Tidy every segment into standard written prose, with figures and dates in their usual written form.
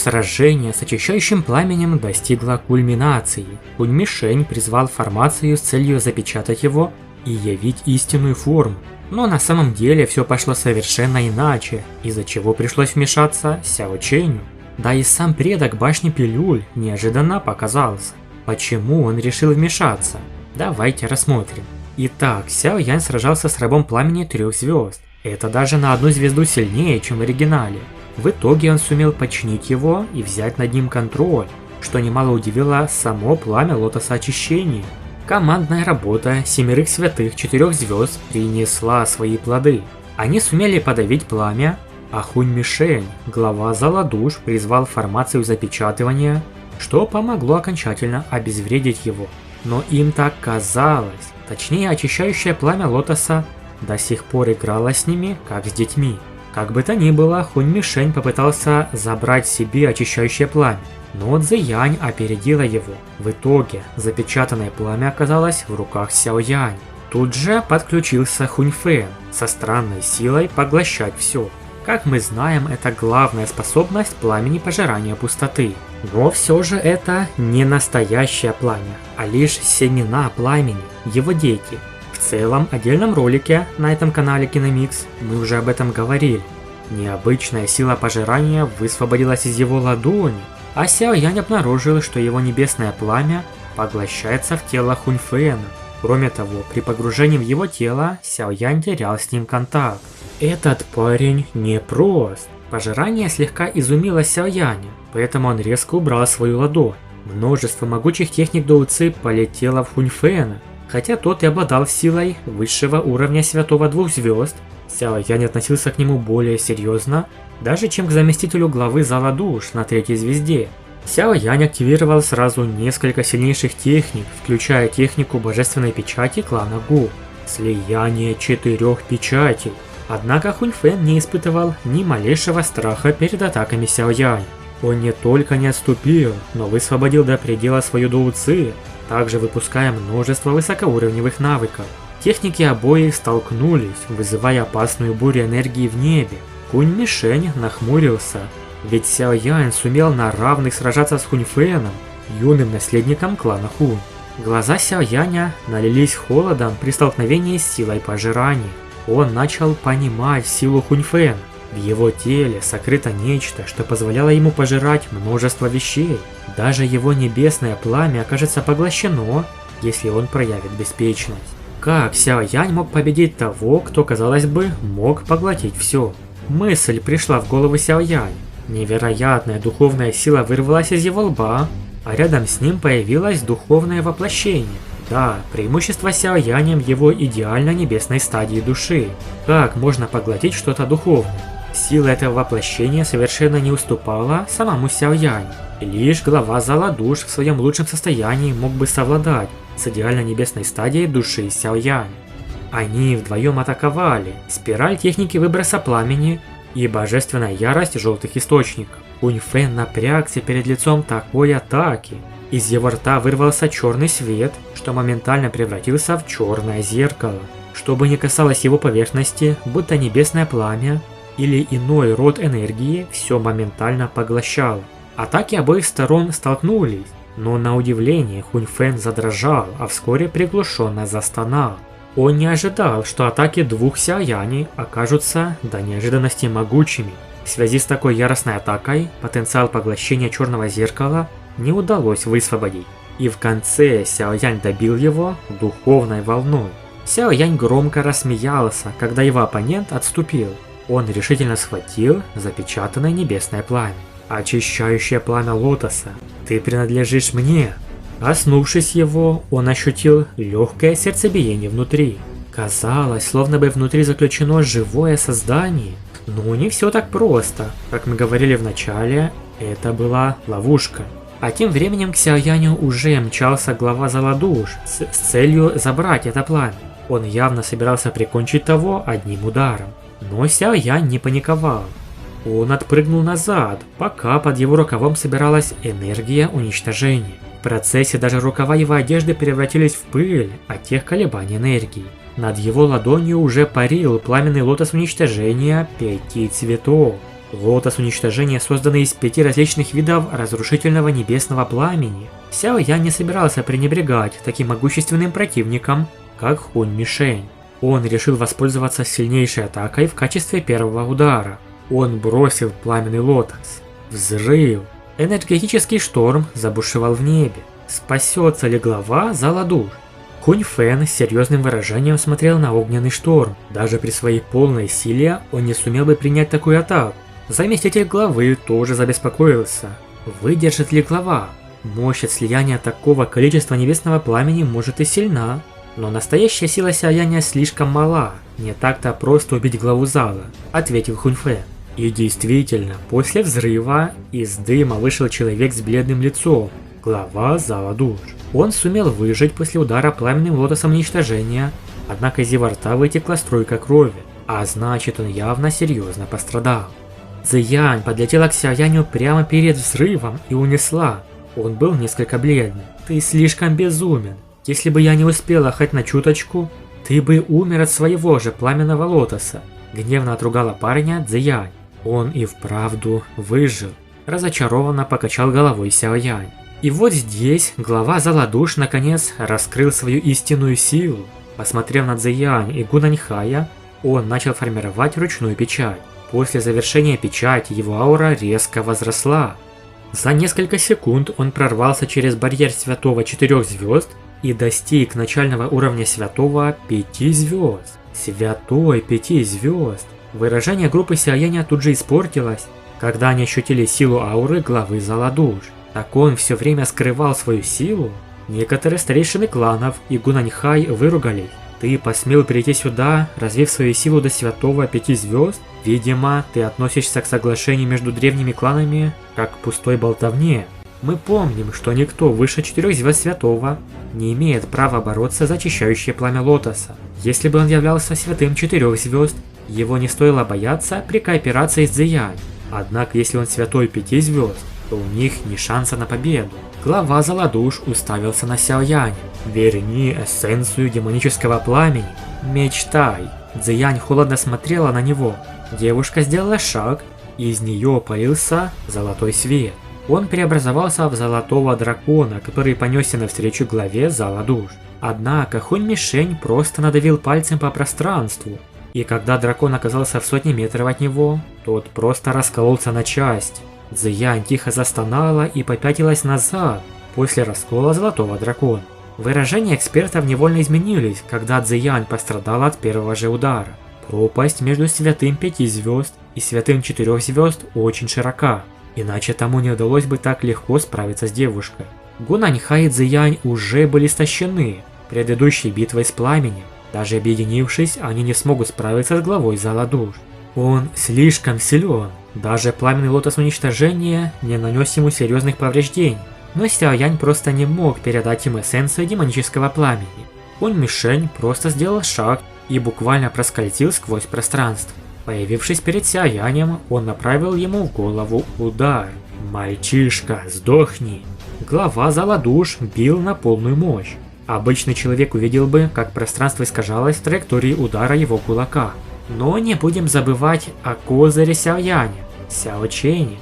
Сражение с очищающим пламенем достигло кульминации. Хунь-Мишень призвал формацию с целью запечатать его и явить истинную форму. Но на самом деле все пошло совершенно иначе, из-за чего пришлось вмешаться Сяо Чэню. Да и сам предок башни пилюль неожиданно показался. Почему он решил вмешаться? Давайте рассмотрим. Итак, Сяо Янь сражался с рабом пламени 3 звезд. Это даже на 1 звезду сильнее, чем в оригинале. В итоге он сумел подчинить его и взять над ним контроль, что немало удивило само пламя лотоса очищения. Командная работа 7 святых 4 звезд принесла свои плоды. Они сумели подавить пламя, а Хунь-Мишень, глава Зала Душ, призвал формацию запечатывания, что помогло окончательно обезвредить его. Но им так казалось, точнее очищающее пламя лотоса до сих пор играло с ними, как с детьми. Как бы то ни было, Хунь-Мишень попытался забрать себе очищающее пламя, но Цзэянь опередила его. В итоге запечатанное пламя оказалось в руках Сяо Янь. Тут же подключился Хунь-Фэн со странной силой поглощать все. Как мы знаем, это главная способность пламени пожирания пустоты. Но все же это не настоящее пламя, а лишь семена пламени, его дети. В целом, отдельном ролике на этом канале Киномикс мы уже об этом говорили. Необычная сила пожирания высвободилась из его ладони, а Сяо Янь обнаружил, что его небесное пламя поглощается в тело Хунь-Фэна. Кроме того, при погружении в его тело Сяо Янь терял с ним контакт. Этот парень непрост. Пожирание слегка изумило Сяо Яня, поэтому он резко убрал свою ладонь. Множество могучих техник Доуци полетело в Хунь-Фэна. Хотя тот и обладал силой высшего уровня святого 2 звезд, Сяо Янь относился к нему более серьезно, даже чем к заместителю главы Зала Душ на 3 звезде. Сяо Янь активировал сразу несколько сильнейших техник, включая технику божественной печати клана Гу. Слияние 4 печатей. Однако Хунь-Фэн не испытывал ни малейшего страха перед атаками Сяо Янь. Он не только не отступил, но высвободил до предела свою Доуци, также выпуская множество высокоуровневых навыков. Техники обоих столкнулись, вызывая опасную бурю энергии в небе. Хунь-Мишень нахмурился, ведь Сяо Янь сумел на равных сражаться с Хунь-Фэном, юным наследником клана Хунь. Глаза Сяо Яня налились холодом при столкновении с силой пожирания. Он начал понимать силу Хунь-Фэна. В его теле сокрыто нечто, что позволяло ему пожирать множество вещей. Даже его небесное пламя окажется поглощено, если он проявит беспечность. Как Сяо Янь мог победить того, кто, казалось бы, мог поглотить все? Мысль пришла в голову Сяо Янь. Невероятная духовная сила вырвалась из его лба, а рядом с ним появилось духовное воплощение. Да, преимущество Сяо Яня в его идеально небесной стадии души. Как можно поглотить что-то духовное? Сила этого воплощения совершенно не уступала самому Сяо Яню. Лишь глава Зала Душ в своем лучшем состоянии мог бы совладать с идеально небесной стадией души Сяо Яня. Они вдвоем атаковали спираль техники выброса пламени и божественная ярость желтых источников. Хунь-Фэн напрягся перед лицом такой атаки. Из его рта вырвался черный свет, что моментально превратился в черное зеркало. Что бы ни касалось его поверхности, будто небесное пламя или иной род энергии, все моментально поглощало. Атаки обоих сторон столкнулись, но на удивление Хунь-Фэн задрожал, а вскоре приглушенно застонал. Он не ожидал, что атаки двух Сяо Яней окажутся до неожиданности могучими. В связи с такой яростной атакой потенциал поглощения черного зеркала не удалось высвободить, и в конце Сяо Янь добил его духовной волной. Сяо Янь громко рассмеялся, когда его оппонент отступил. Он решительно схватил запечатанное небесное пламя. Очищающее пламя лотоса, ты принадлежишь мне. Коснувшись его, он ощутил легкое сердцебиение внутри. Казалось, словно бы внутри заключено живое создание. Но не все так просто. Как мы говорили в начале, это была ловушка. А тем временем к Сяо Яню уже мчался глава Зала Душ с целью забрать это пламя. Он явно собирался прикончить того одним ударом. Но Сяо Янь не паниковал. Он отпрыгнул назад, пока под его рукавом собиралась энергия уничтожения. В процессе даже рукава его одежды превратились в пыль от тех колебаний энергии. Над его ладонью уже парил пламенный лотос уничтожения 5 цветов. Лотос уничтожения, созданный из 5 различных видов разрушительного небесного пламени. Сяо Янь не собирался пренебрегать таким могущественным противником, как Хунь Мишень. Он решил воспользоваться сильнейшей атакой в качестве первого удара. Он бросил пламенный лотос. Взрыв. Энергетический шторм забушевал в небе. Спасется ли глава зала душ? Хунь Фэн с серьезным выражением смотрел на огненный шторм. Даже при своей полной силе он не сумел бы принять такую атаку. Заместитель главы тоже забеспокоился. Выдержит ли глава? Мощь от слияния такого количества небесного пламени может и сильна. Но настоящая сила Сяо Яня слишком мала. Не так-то просто убить главу зала, ответил Хунь Фэн. И действительно, после взрыва из дыма вышел человек с бледным лицом. Глава зала душ. Он сумел выжить после удара пламенным лотосом уничтожения, однако из его рта вытекла струйка крови, а значит, он явно серьезно пострадал. Цзэянь подлетела к Сяо Яню прямо перед взрывом и унесла. Он был несколько бледный. Ты слишком безумен. Если бы я не успела хоть на чуточку, ты бы умер от своего же пламенного лотоса. Гневно отругала парня Цзэянь. Он и вправду выжил. Разочарованно покачал головой Сяо Янь. И вот здесь глава зала душ наконец раскрыл свою истинную силу. Посмотрев на Цзэянь и Гунаньхая, он начал формировать ручную печать. После завершения печати его аура резко возросла. За несколько секунд он прорвался через барьер святого 4 звезд и достиг начального уровня святого 5 звезд. Святой 5 звезд. Выражение группы Сяо Яня тут же испортилось, когда они ощутили силу ауры главы зала душ. Так он все время скрывал свою силу. Некоторые старейшины кланов и Гунаньхай выругались. Ты посмел прийти сюда, развив свою силу до святого 5 звезд? Видимо, ты относишься к соглашению между древними кланами как к пустой болтовне. Мы помним, что никто выше 4 звезд святого не имеет права бороться за очищающее пламя лотоса. Если бы он являлся святым 4 звезд, его не стоило бояться при кооперации с Цзэянь. Однако, если он святой 5 звезд, то у них ни шанса на победу. Глава зала душ уставился на Сяо Яня. Верни эссенцию демонического пламени. Мечтай. Цзэянь холодно смотрела на него. Девушка сделала шаг, и из нее полился золотой свет. Он преобразовался в золотого дракона, который понесся навстречу главе зала душ. Однако Хунь Мишень просто надавил пальцем по пространству, и когда дракон оказался в сотне метров от него, тот просто раскололся на части. Цзэянь тихо застонала и попятилась назад после раскола золотого дракона. Выражения экспертов невольно изменились, когда Цзэянь пострадала от первого же удара. Пропасть между святым 5 звезд и святым 4 звезд очень широка, иначе тому не удалось бы так легко справиться с девушкой. Гунаньхай и Цзэянь уже были истощены предыдущей битвой с пламенем. Даже объединившись, они не смогут справиться с главой зала душ. Он слишком силен. Даже пламенный лотос уничтожения не нанес ему серьезных повреждений. Но Сяо Янь просто не мог передать им эссенцию демонического пламени. Хунь Мишень просто сделал шаг и буквально проскользил сквозь пространство. Появившись перед Сяо Янем, он направил ему в голову удар. «Мальчишка, сдохни!» Глава зала душ бил на полную мощь. Обычный человек увидел бы, как пространство искажалось в траектории удара его кулака. Но не будем забывать о козыре Сяо Яня, Сяо Чене.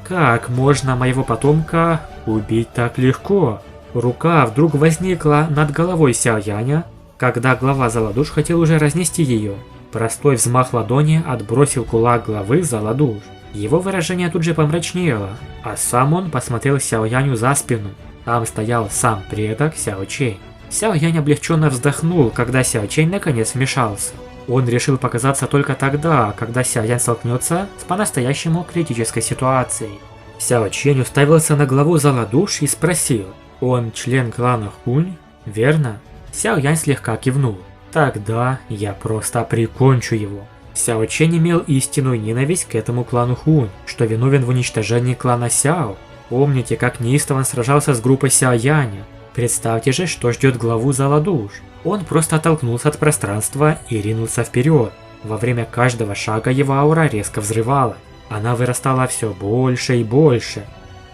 Как можно моего потомка убить так легко? Рука вдруг возникла над головой Сяо Яня, когда глава зала душ хотел уже разнести ее. Простой взмах ладони отбросил кулак главы зала душ. Его выражение тут же помрачнело, а сам он посмотрел Сяо Яню за спину. Там стоял сам предок Сяо Чэнь. Сяо Янь облегченно вздохнул, когда Сяо Чэнь наконец вмешался. Он решил показаться только тогда, когда Сяо Янь столкнется с по-настоящему критической ситуацией. Сяо Чэнь уставился на главу зала душ и спросил: «Он член клана Хунь, верно?» Сяо Янь слегка кивнул. «Тогда я просто прикончу его». Сяо Чэнь имел истинную ненависть к этому клану Хунь, что виновен в уничтожении клана Сяо. Помните, как неистово он сражался с группой Сяо Яня? Представьте же, что ждет главу зала душ. Он просто оттолкнулся от пространства и ринулся вперед. Во время каждого шага его аура резко взрывалась. Она вырастала все больше и больше.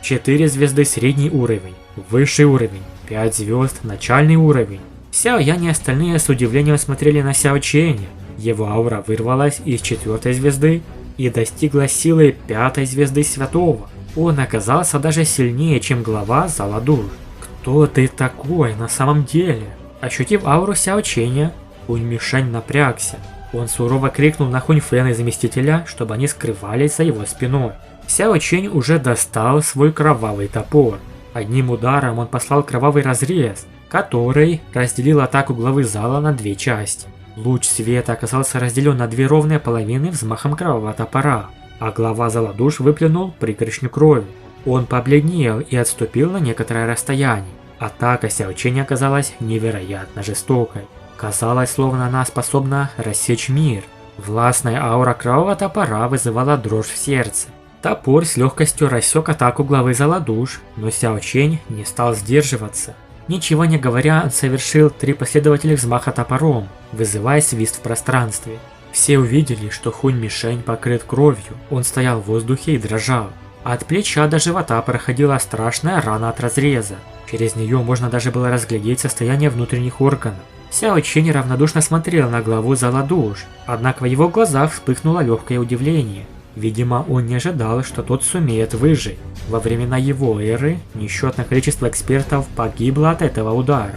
4 звезды средний уровень, высший уровень, 5 звезд начальный уровень. Сяо Янь и остальные с удивлением смотрели на Сяо Чэня. Его аура вырвалась из 4 звезды и достигла силы 5-й звезды Святого. Он оказался даже сильнее, чем глава Зала Душ. Кто ты такой на самом деле? Ощутив ауру Сяо Чэня, Хунь Мишень напрягся. Он сурово крикнул на Хунь Фэна и заместителя, чтобы они скрывались за его спиной. Сяо Чэнь уже достал свой кровавый топор. Одним ударом он послал кровавый разрез, который разделил атаку главы зала на 2 части. Луч света оказался разделен на 2 ровные половины взмахом кровавого топора, а глава Зала Душ выплюнул пригоршню крови. Он побледнел и отступил на некоторое расстояние. Атака Сяо Чэня оказалась невероятно жестокой. Казалось, словно она способна рассечь мир. Властная аура кровавого топора вызывала дрожь в сердце. Топор с легкостью рассек атаку главы Зала Душ, но Сяо Чэнь не стал сдерживаться. Ничего не говоря, он совершил 3 последовательных взмаха топором, вызывая свист в пространстве. Все увидели, что Хунь Мишень покрыт кровью, он стоял в воздухе и дрожал. От плеча до живота проходила страшная рана от разреза. Через нее можно даже было разглядеть состояние внутренних органов. Сяо Чэнь равнодушно смотрел на главу Зала Душ, однако в его глазах вспыхнуло легкое удивление. Видимо, он не ожидал, что тот сумеет выжить. Во времена его эры несчетное количество экспертов погибло от этого удара.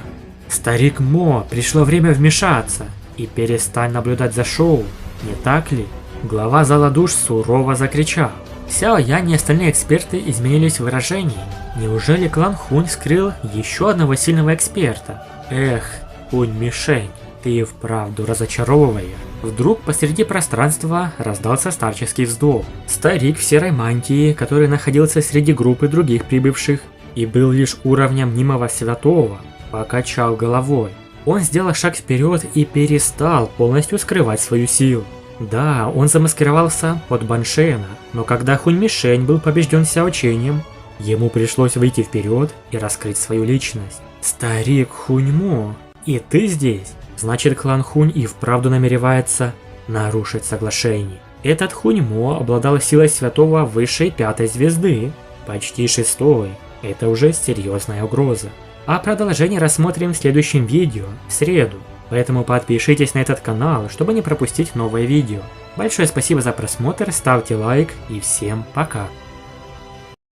Старик Мо, пришло время вмешаться и перестань наблюдать за шоу, не так ли? Глава Зала Душ сурово закричал. Сяо Янь и остальные эксперты изменились в выражении. Неужели клан Хунь скрыл еще одного сильного эксперта? Эх, Хунь Мишень, ты вправду разочаровываешь. Вдруг посреди пространства раздался старческий вздох. Старик в серой мантии, который находился среди группы других прибывших и был лишь уровнем мнимого святого, покачал головой. Он сделал шаг вперед и перестал полностью скрывать свою силу. Да, он замаскировался под Баншена, но когда Хунь Мишень был побежден Сяо Чэнем, ему пришлось выйти вперед и раскрыть свою личность. Старик Хунь Мо, и ты здесь? Значит, клан Хунь и вправду намеревается нарушить соглашение. Этот Хунь Мо обладал силой святого высшей 5-й звезды, почти 6-й. Это уже серьезная угроза. А продолжение рассмотрим в следующем видео, в среду. Поэтому подпишитесь на этот канал, чтобы не пропустить новые видео. Большое спасибо за просмотр, ставьте лайк и всем пока.